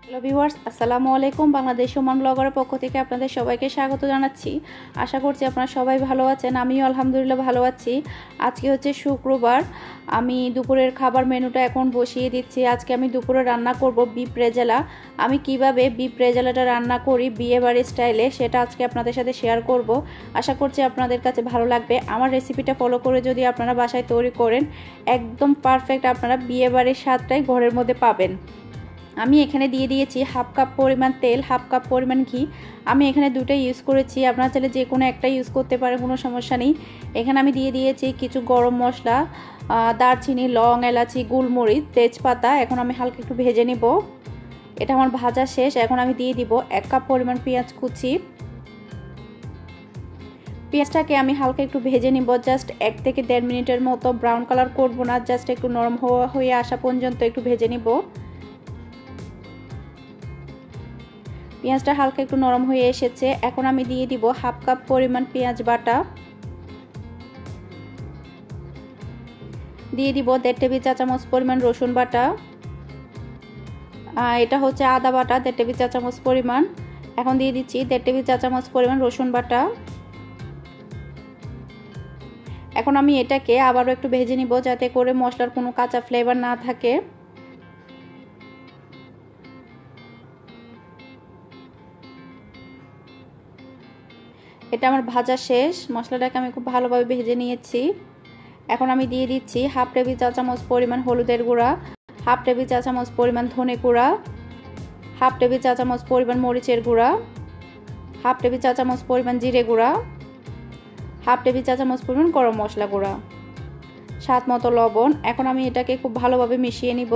Hello viewers, আসসালামু আলাইকুম। বাংলাদেশ সুমন ব্লগারের পক্ষ থেকে আপনাদের সবাইকে স্বাগত জানাচ্ছি। আশা করছি আপনারা সবাই ভালো আছেন। আমিও আলহামদুলিল্লাহ ভালো আছি। আজকে হচ্ছে শুক্রবার। আমি দুপুরের খাবার মেনুটা এখন বসিয়ে দিচ্ছি। আজকে আমি দুপুরে রান্না করব বিফ রেজালা। আমি কিভাবে বিফ রেজালাটা রান্না করি বিয়ে বাড়ির স্টাইলে, সেটা আজকে আপনাদের সাথে শেয়ার করব। আশা করছি আপনাদের কাছে ভালো লাগবে। আমার রেসিপিটা ফলো করে যদি আপনারা বাসায় তৈরি করেন, একদম পারফেক্ট আপনারা বিয়ে বাড়ির স্বাদটাই ঘরের মধ্যে পাবেন। আমি এখানে দিয়ে দিয়েছি হাফ কাপ পরিমাণ তেল, হাফ কাপ পরিমাণ ঘি। আমি এখানে দুটোই ইউজ করেছি, আপনারা চাইলে যে কোনো একটা ইউজ করতে পারেন, কোনো সমস্যা নেই। এখানে আমি দিয়ে দিয়েছি কিছু গরম মশলা, দারচিনি, লং, এলাচি, গোলমরিচ, তেজপাতা। এখন আমি হালকা একটু ভেজে নেব। এটা আমার ভাজা শেষ। এখন আমি দিয়ে দিব 1 কাপ পরিমাণ পেঁয়াজ কুচি। পেঁয়াজটাকে আমি হালকা একটু ভেজে নিব, জাস্ট 1 থেকে 1.5 মিনিটের মতো। ব্রাউন কালার করব না, জাস্ট একটু নরম হয়ে আসা পর্যন্ত একটু ভেজে নিব। পেঁয়াজটা হালকা একটু নরম হয়ে এসেছে। এখন আমি দিয়ে দিব হাফ কাপ পরিমাণ পেঁয়াজ বাটা, দিয়ে দিব 1.5 টেবিল চা চামচ পরিমাণ রসুন বাটা। এটা হচ্ছে আদা বাটা 1.5 টেবিল চা চামচ পরিমাণ। এখন দিয়ে দিচ্ছি 1.5 টেবিল চা চামচ পরিমাণ রসুন বাটা। এখন আমি এটাকে আবারও একটু ভেজে নিব, যাতে করে মশলার কোনো কাঁচা ফ্লেভার না থাকে। এটা আমার ভাজা শেষ। মশলাটাকে আমি খুব ভালোভাবে ভেজে নিয়েছি। এখন আমি দিয়ে দিচ্ছি হাফ টেবিল চা চামচ পরিমাণ হলুদের গুঁড়া, হাফ টেবিল চা চামচ পরিমাণ ধনে গুঁড়া, হাফ টেবিল চা চামচ পরিমাণ মরিচের গুঁড়া, হাফ টেবিল চা চামচ পরিমাণ জিরে গুঁড়া, হাফ টেবিল চা চামচ পরিমাণ গরম মশলা গুঁড়া, স্বাদ মতো লবণ। এখন আমি এটাকে খুব ভালোভাবে মিশিয়ে নিব।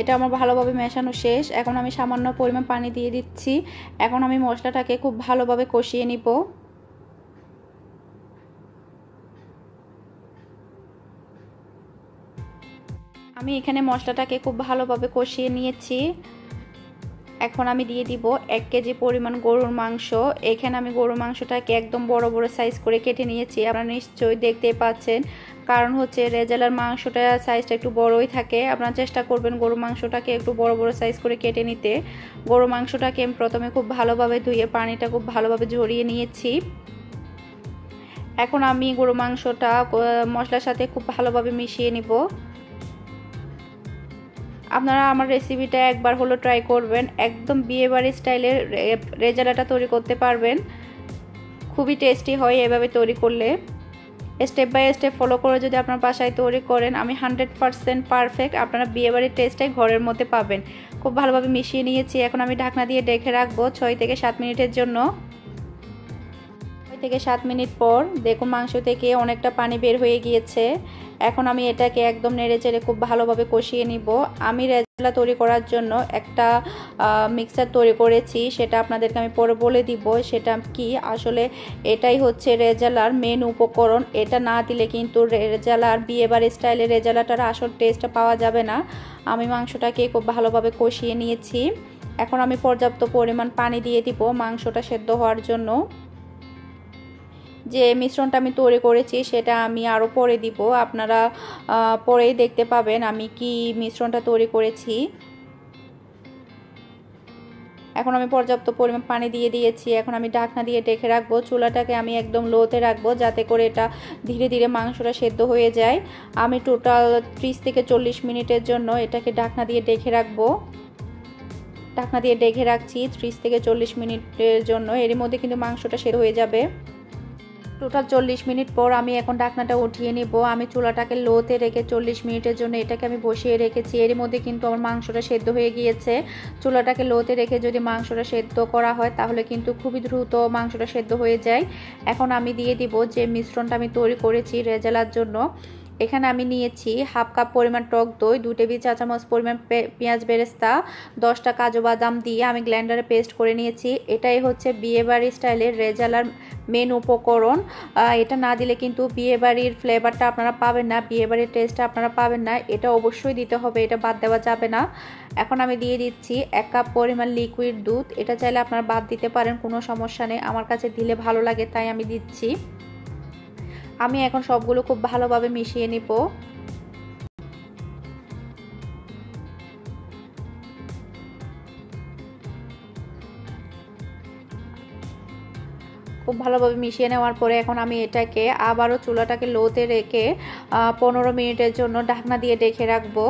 এটা আমার ভালোভাবে মেশানো শেষ। এখন আমি সামান্য পরিমাণ পানি দিয়ে দিচ্ছি। এখন আমি মশলাটাকে খুব ভালোভাবে কষিয়ে নিব। আমি এখানে মশলাটাকে খুব ভালোভাবে কষিয়ে নিয়েছি। এখন আমি দিয়ে দিব 1 কেজি পরিমাণ গরুর মাংস। এখানে আমি গরুর মাংসটাকে একদম বড় বড় সাইজ করে কেটে নিয়েছি। আপনারা নিশ্চয়ই দেখতে পাচ্ছেন, কারণ হচ্ছে রেজালার মাংসটা সাইজটা একটু বড়ই থাকে। আপনারা চেষ্টা করবেন গরুর মাংসটাকে একটু বড় বড় সাইজ করে কেটে নিতে। গরুর মাংসটাকে আমি প্রথমে খুব ভালোভাবে ধুয়ে পানিটা খুব ভালোভাবে ঝরিয়ে নিয়েছি। এখন আমি গরুর মাংসটা মশলার সাথে খুব ভালোভাবে মিশিয়ে নিব। আপনারা আমার রেসিপিটা একবার হলো ট্রাই করবেন, একদম বিয়েবাড়ি স্টাইলের রেজালাটা তৈরি করতে পারবেন। খুবই টেস্টি হয় এভাবে তৈরি করলে। স্টেপ বাই স্টেপ ফলো করে যদি আপনার বাসায় তৈরি করেন, আমি 100% পারফেক্ট আপনারা বিয়েবাড়ির টেস্টটাই ঘরের মধ্যে পাবেন। খুব ভালোভাবে মিশিয়ে নিয়েছি। এখন আমি ঢাকনা দিয়ে ঢেকে রাখবো 6 থেকে 7 মিনিটের জন্য। 6 থেকে 7 মিনিট পর দেখুন মাংস থেকে অনেকটা পানি বের হয়ে গিয়েছে। এখন আমি এটাকে একদম নেড়েচেড়ে খুব ভালোভাবে কষিয়ে নিব। আমি রেজালা তৈরি করার জন্য একটা মিক্সার তৈরি করেছি, সেটা আপনাদেরকে আমি পরে বলে দিব সেটা কি। আসলে এটাই হচ্ছে রেজালার মেন উপকরণ। এটা না দিলে কিন্তু রেজালার বিয়েবাড়ি স্টাইলের রেজালাটার আসল টেস্টটা পাওয়া যাবে না। আমি মাংসটাকে খুব ভালোভাবে কষিয়ে নিয়েছি। এখন আমি পর্যাপ্ত পরিমাণ পানি দিয়ে দিব মাংসটা সেদ্ধ হওয়ার জন্য। যে মিশ্রণটা আমি তৈরি করেছি সেটা আমি আরও পরে দিব, আপনারা পরেই দেখতে পাবেন আমি কি মিশ্রণটা তৈরি করেছি। এখন আমি পর্যাপ্ত পরিমাণ পানি দিয়ে দিয়েছি। এখন আমি ঢাকনা দিয়ে ঢেকে রাখবো। চুলাটাকে আমি একদম লোতে রাখবো, যাতে করে এটা ধীরে ধীরে মাংসটা সেদ্ধ হয়ে যায়। আমি টোটাল 30 থেকে 40 মিনিটের জন্য এটাকে ঢাকনা দিয়ে ঢেকে রাখবো। ঢাকনা দিয়ে ঢেকে রাখছি 30 থেকে 40 মিনিটের জন্য। এর মধ্যে কিন্তু মাংসটা সেদ্ধ হয়ে যাবে। টোটাল 40 মিনিট পর আমি এখন ঢাকনাটা উঠিয়ে নিব। আমি চুলাটাকে লোতে রেখে 40 মিনিটের জন্য এটাকে আমি বসিয়ে রেখেছি। এর মধ্যে কিন্তু আমার মাংসটা সেদ্ধ হয়ে গিয়েছে। চুলাটাকে লোতে রেখে যদি মাংসটা সেদ্ধ করা হয় তাহলে কিন্তু খুবই দ্রুত মাংসটা সেদ্ধ হয়ে যায়। এখন আমি দিয়ে দিব যে মিশ্রণটা আমি তৈরি করেছি রেজালার জন্য। এখানে আমি নিয়েছি হাফ কাপ পরিমাণ টক দই, 2 টেবিল চা চামচ পরিমাণ পেঁয়াজ বেরেস্তা, 10টা কাজু বাদাম দিয়ে আমি গ্রাইন্ডারে পেস্ট করে নিয়েছি। এটাই হচ্ছে বিয়েবাড়ি স্টাইলের রেজালার মেন উপকরণ। এটা না দিলে কিন্তু বিয়েবাড়ির ফ্লেভারটা আপনারা পাবেন না, বিয়েবাড়ির টেস্টটা আপনারা পাবেন না। এটা অবশ্যই দিতে হবে, এটা বাদ দেওয়া যাবে না। এখন আমি দিয়ে দিচ্ছি 1 কাপ পরিমাণ লিকুইড দুধ। এটা চাইলে আপনারা বাদ দিতে পারেন, কোনো সমস্যা নেই, আমার কাছে দিলে ভালো লাগে তাই আমি দিচ্ছি। আমি এখন সবগুলো খুব ভালোভাবে মিশিয়ে নিব। খুব ভালোভাবে মিশিয়ে নেওয়ার পরে এখন আমি এটাকে আবারও চুলাটাকে লোতে রেখে 15 মিনিটের জন্য ঢাকনা দিয়ে ঢেকে রাখবো।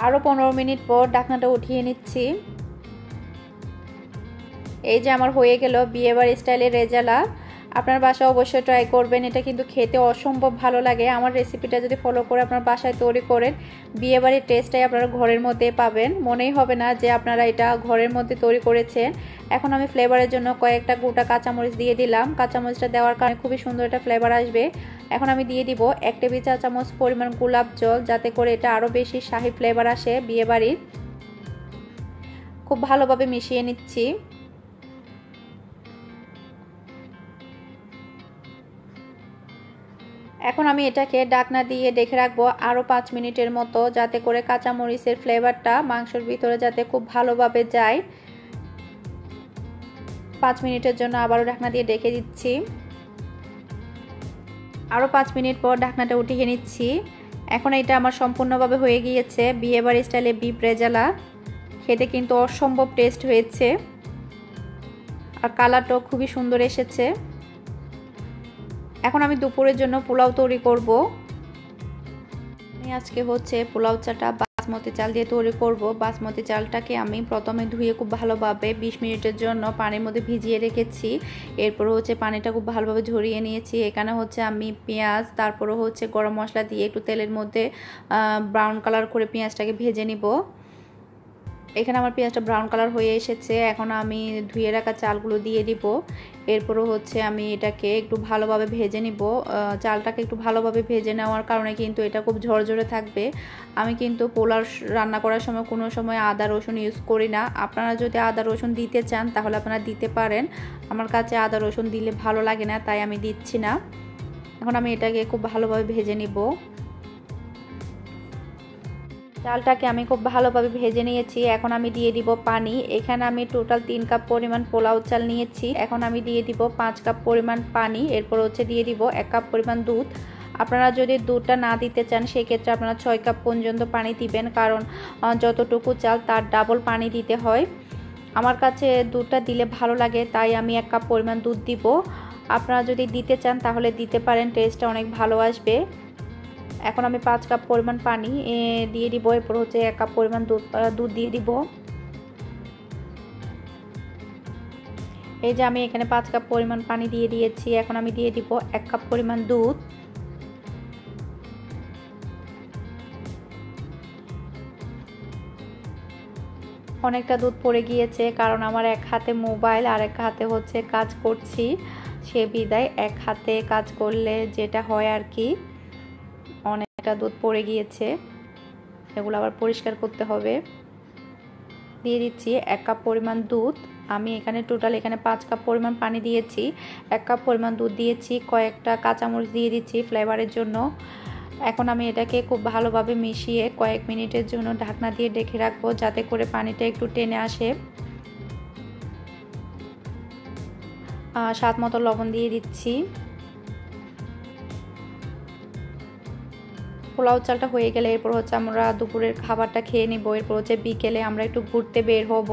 আরও 15 মিনিট পর ঢাকনাটা উঠিয়ে নিচ্ছি। এই যে আমার হয়ে গেল বিয়েবাড়ি স্টাইলের রেজালা। আপনার বাসায় অবশ্যই ট্রাই করবেন, এটা কিন্তু খেতে অসম্ভব ভালো লাগে। আমার রেসিপিটা যদি ফলো করে আপনার বাসায় তৈরি করেন, বিয়েবাড়ির টেস্টটাই আপনারা ঘরের মধ্যে পাবেন, মনেই হবে না যে আপনারা এটা ঘরের মধ্যে তৈরি করেছেন। এখন আমি ফ্লেভারের জন্য কয়েকটা গোটা কাঁচামরিচ দিয়ে দিলাম। কাঁচামরিচটা দেওয়ার কারণে খুবই সুন্দর একটা ফ্লেভার আসবে। এখন আমি দিয়ে দিব 1 টেবিল চা চামচ পরিমাণ গোলাপ জল, যাতে করে এটা আরও বেশি শাহী ফ্লেভার আসে বিয়েবাড়ির। খুব ভালোভাবে মিশিয়ে নিচ্ছি। এখন আমি এটাকে ঢাকনা দিয়ে ঢেকে রাখবো আরও 5 মিনিটের মতো, যাতে করে কাঁচামরিচের ফ্লেভারটা মাংসের ভিতরে যাতে খুব ভালোভাবে যায়। 5 মিনিটের জন্য আবারও ঢাকনা দিয়ে ঢেকে দিচ্ছি। আরও 5 মিনিট পর ঢাকনাটা উঠিয়ে নিচ্ছি। এখন এটা আমার সম্পূর্ণভাবে হয়ে গিয়েছে বিয়েবাড়ি স্টাইলে বিফ রেজালা। খেতে কিন্তু অসম্ভব টেস্ট হয়েছে আর কালারটাও খুবই সুন্দর এসেছে। এখন আমি দুপুরের জন্য পোলাও তৈরি করব। আমি আজকে হচ্ছে পোলাও চাটা বাসমতি চাল দিয়ে তৈরি করব। বাসমতি চালটাকে আমি প্রথমে ধুয়ে খুব ভালোভাবে 20 মিনিটের জন্য পানির মধ্যে ভিজিয়ে রেখেছি। এরপর হচ্ছে পানিটা খুব ভালোভাবে ঝরিয়ে নিয়েছি। এখানে হচ্ছে আমি পেঁয়াজ, তারপরে হচ্ছে গরম মশলা দিয়ে একটু তেলের মধ্যে ব্রাউন কালার করে পেঁয়াজটাকে ভেজে নিব। এখানে আমার পেঁয়াজটা ব্রাউন কালার হয়ে এসেছে। এখন আমি ধুয়ে রাখা চালগুলো দিয়ে দিব। এরপরও হচ্ছে আমি এটাকে একটু ভালোভাবে ভেজে নিব। চালটাকে একটু ভালোভাবে ভেজে নেওয়ার কারণে কিন্তু এটা খুব ঝরঝরে থাকবে। আমি কিন্তু পোলাও রান্না করার সময় কোনো সময় আদা রসুন ইউজ করি না। আপনারা যদি আদা রসুন দিতে চান তাহলে আপনারা দিতে পারেন। আমার কাছে আদা রসুন দিলে ভালো লাগে না, তাই আমি দিচ্ছি না। এখন আমি এটাকে খুব ভালোভাবে ভেজে নিব। চালটাকে আমি খুব ভালোভাবে ভেজে নিয়েছি। এখন আমি দিয়ে দিব পানি। এখানে আমি টোটাল 3 কাপ পরিমাণ পোলাও চাল নিয়েছি। এখন আমি দিয়ে দিব 5 কাপ পরিমাণ পানি। এরপর হচ্ছে দিয়ে দিব 1 কাপ পরিমাণ দুধ। আপনারা যদি দুধটা না দিতে চান সেক্ষেত্রে আপনারা 6 কাপ পর্যন্ত পানি দিবেন, কারণ যতটুকু চাল তার ডাবল পানি দিতে হয়। আমার কাছে দুধটা দিলে ভালো লাগে তাই আমি 1 কাপ পরিমাণ দুধ দিব। আপনারা যদি দিতে চান তাহলে দিতে পারেন, টেস্টটা অনেক ভালো আসবে। এখন আমি 5 কাপ পরিমাণ পানি দিয়ে দিব। এরপর হচ্ছে 1 কাপ পরিমাণ দুধ দিয়ে দিব। এই যে আমি এখানে 5 কাপ পরিমাণ পানি দিয়ে দিয়েছি। এখন আমি দিয়ে দিব 1 কাপ পরিমাণ দুধ। অনেকটা দুধ পড়ে গিয়েছে, কারণ আমার এক হাতে মোবাইল আর এক হাতে হচ্ছে কাজ করছি, সে বিদায় এক হাতে কাজ করলে যেটা হয় আর কি, অনেকটা দুধ পড়ে গিয়েছে, এগুলো আবার পরিষ্কার করতে হবে। দিয়ে দিচ্ছি 1 কাপ পরিমাণ দুধ। আমি এখানে টোটাল 5 কাপ পরিমাণ পানি দিয়েছি, 1 কাপ পরিমাণ দুধ দিয়েছি, কয়েকটা কাঁচামরিচ দিয়ে দিচ্ছি ফ্লেভারের জন্য। এখন আমি এটাকে খুব ভালোভাবে মিশিয়ে কয়েক মিনিটের জন্য ঢাকনা দিয়ে ঢেকে রাখবো, যাতে করে পানিটা একটু টেনে আসে। স্বাদ মতো লবণ দিয়ে দিচ্ছি। পোলাও চালটা হয়ে গেলে এরপর হচ্ছে আমরা দুপুরের খাবারটা খেয়ে নিব। এরপর হচ্ছে বিকেলে আমরা একটু ঘুরতে বের হব।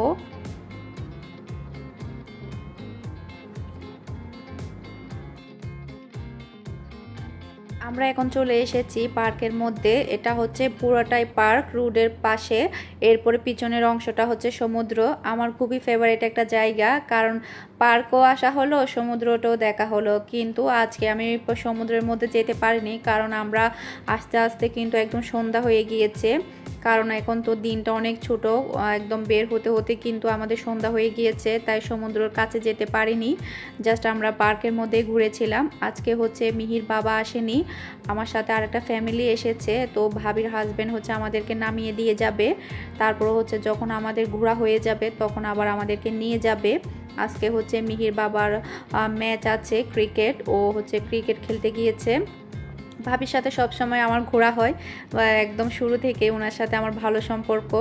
আমরা এখন চলে এসেছি পার্কের মধ্যে। এটা হচ্ছে পুরোটাই পার্ক, রোডের পাশে। এরপরে পিছনের অংশটা হচ্ছে সমুদ্র। আমার খুবই ফেভারিট একটা জায়গা, কারণ পার্কও আসা হলো, সমুদ্রটাও দেখা হলো। কিন্তু আজকে আমি সমুদ্রের মধ্যে যেতে পারিনি, কারণ আমরা আস্তে আস্তে কিন্তু একদম সন্ধ্যা হয়ে গিয়েছে। কারণ এখন তো দিনটা অনেক ছোট, একদম বের হতে হতে কিন্তু আমাদের সন্ধ্যা হয়ে গিয়েছে, তাই সমুদ্রের কাছে যেতে পারিনি। জাস্ট আমরা পার্কের মধ্যে ঘুরেছিলাম। আজকে হচ্ছে মিহির বাবা আসেনি, আমার সাথে আরেকটা ফ্যামিলি এসেছে, তো ভাবির হাজব্যান্ড হচ্ছে আমাদেরকে নামিয়ে দিয়ে যাবে, তারপর হচ্ছে যখন আমাদের ঘোরা হয়ে যাবে তখন আবার আমাদেরকে নিয়ে যাবে। আজকে হচ্ছে মিহির বাবার ম্যাচ আছে ক্রিকেট, ও হচ্ছে ক্রিকেট খেলতে গিয়েছে। ভাবির সাথে সবসময় আমার ঘোরা হয়, একদম শুরু থেকে ওনার সাথে আমার ভালো সম্পর্ক।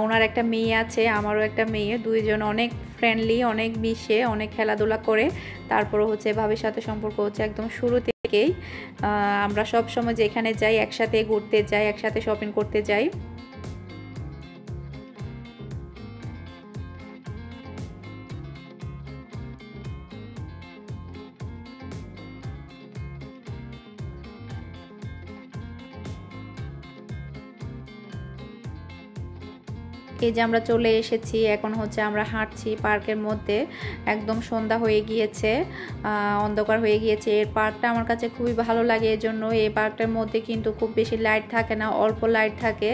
ওনার একটা মেয়ে আছে, আমারও একটা মেয়ে, দুইজন অনেক ফ্রেন্ডলি, অনেক মিশে, অনেক খেলাধুলা করে। তারপরে হচ্ছে ভাবির সাথে সম্পর্ক হচ্ছে একদম শুরু থেকেই। আমরা সবসময় যেখানে যাই একসাথে ঘুরতে যাই, একসাথে শপিং করতে যাই। এই যে আমরা চলে এসেছি, এখন হচ্ছে আমরা হাঁটছি পার্কের মধ্যে। একদম সন্ধ্যা হয়ে গিয়েছে, অন্ধকার হয়ে গিয়েছে। এই পার্কটা আমার কাছে খুবই ভালো লাগে, এই জন্য এই পার্কটার মধ্যে কিন্তু খুব বেশি লাইট থাকে না, অল্প লাইট থাকে।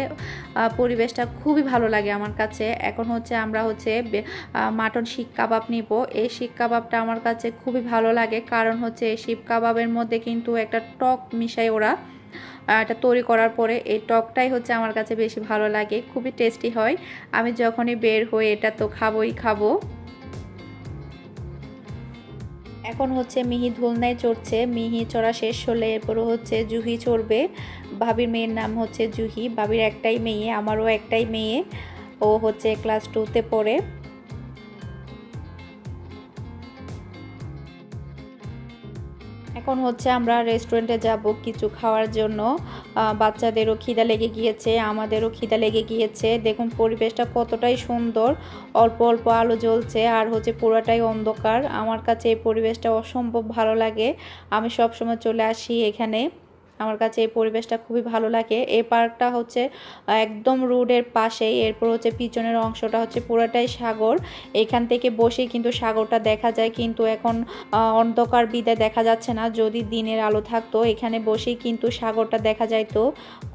পরিবেশটা খুবই ভালো লাগে আমার কাছে। এখন হচ্ছে আমরা হচ্ছে মাটন শিক কাবাব নিব। এই শিক কাবাবটা আমার কাছে খুবই ভালো লাগে, কারণ হচ্ছে এই শিক কাবাবের মধ্যে কিন্তু একটা টক মিশায় ওরা। এটা তৈরি করার পরে এই টকটাই হচ্ছে আমার কাছে বেশি ভালো লাগে, খুবই টেস্টি হয়। আমি যখনই বের হই এটা তো খাবোই খাবো। এখন হচ্ছে মিহি দোলনায় চড়ছে, মিহি চড়া শেষ হলে এরপরও হচ্ছে জুহি চড়বে। ভাবির মেয়ের নাম হচ্ছে জুহি, ভাবির একটাই মেয়ে, আমারও একটাই মেয়ে, ও হচ্ছে ক্লাস 2তে পড়ে। এখন হচ্ছে আমরা রেস্টুরেন্টে যাব কিছু খাওয়ার জন্য। বাচ্চাদেরও খিদা লেগে গিয়েছে, আমাদেরও খিদা লেগে গিয়েছে। দেখুন পরিবেশটা কতটাই সুন্দর, অল্প অল্প আলো জ্বলছে আর হচ্ছে পুরোটাই অন্ধকার। আমার কাছে এই পরিবেশটা অসম্ভব ভালো লাগে, আমি সব সময় চলে আসি এখানে। আমার কাছে এই পরিবেশটা খুবই ভালো লাগে। এই পার্কটা হচ্ছে একদম রোডের পাশেই, এরপর হচ্ছে পিছনের অংশটা হচ্ছে পুরোটাই সাগর। এখান থেকে বসেই কিন্তু সাগরটা দেখা যায়, কিন্তু এখন অন্ধকার বিদায় দেখা যাচ্ছে না। যদি দিনের আলো থাকতো এখানে বসেই কিন্তু সাগরটা দেখা যাইতো।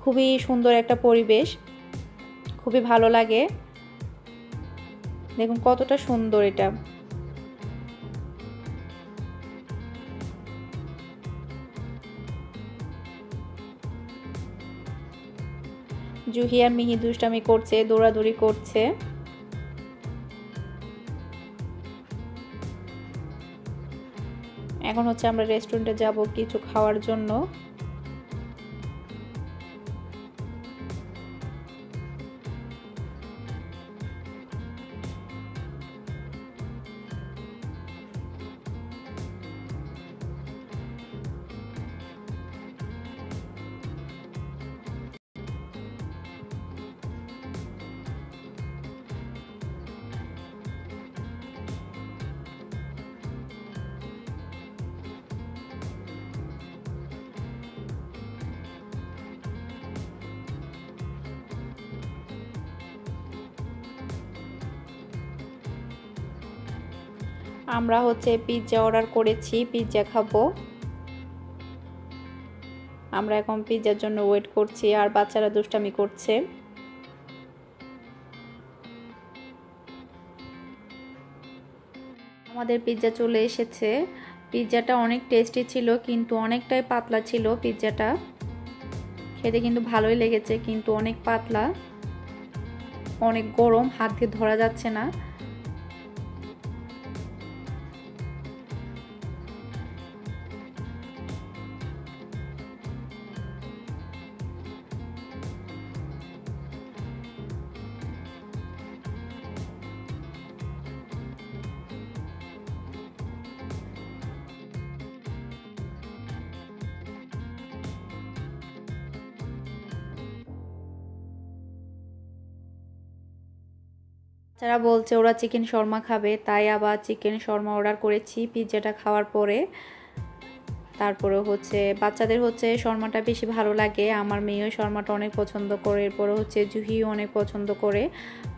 খুবই সুন্দর একটা পরিবেশ, খুবই ভালো লাগে। দেখুন কতটা সুন্দর এটা। জুহি আর মিহি দুষ্টামি করছে, দৌড়াদৌড়ি করছে। এখন হচ্ছে আমরা রেস্টুরেন্টে যাব কিছু খাওয়ার জন্য। আমরা হচ্ছে পিৎজা অর্ডার করেছি, পিৎজা খাবো। আমরা এখন পিৎজার জন্য ওয়েট করছি আর বাচ্চারা দুষ্টামি করছে। আমাদের পিৎজা চলে এসেছে। পিৎজাটা অনেক টেস্টি ছিল, কিন্তু অনেকটাই পাতলা ছিল পিৎজাটা। খেতে কিন্তু ভালোই লেগেছে, কিন্তু অনেক পাতলা, অনেক গরম, হাত দিয়ে ধরা যাচ্ছে না। যারা বলছে ওরা চিকেন শর্মা খাবে, তাই আবার চিকেন শর্মা অর্ডার করেছি পিৎজাটা খাওয়ার পরে। তারপরে হচ্ছে বাচ্চাদের হচ্ছে শর্মাটা বেশি ভালো লাগে, আমার মেয়েও শর্মাটা অনেক পছন্দ করে, এরপরে হচ্ছে জুহিও অনেক পছন্দ করে।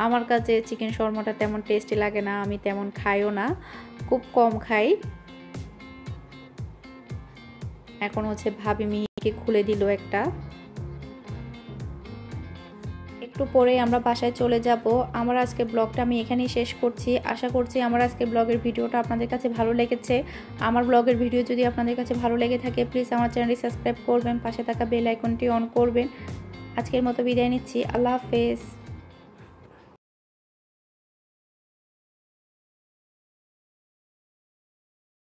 আমার কাছে চিকেন শর্মাটা তেমন টেস্টি লাগে না, আমি তেমন খাইও না, খুব কম খাই। এখন হচ্ছে ভাবি মিহিকে খুলে দিল একটা। একটু পরে আমরা বাসায় চলে যাব। আমার আজকে ব্লগটা আমি এখানেই শেষ করছি। আশা করছি আমার আজকে ব্লগের ভিডিওটা আপনাদের কাছে ভালো লেগেছে। আমার ব্লগের ভিডিও যদি আপনাদের কাছে ভালো লেগে থাকে প্লিজ আমার চ্যানেলটি সাবস্ক্রাইব করবেন, পাশে থাকা বেল আইকনটি অন করবেন। আজকের মতো বিদায় নিচ্ছি। আল্লাহ হাফেজ।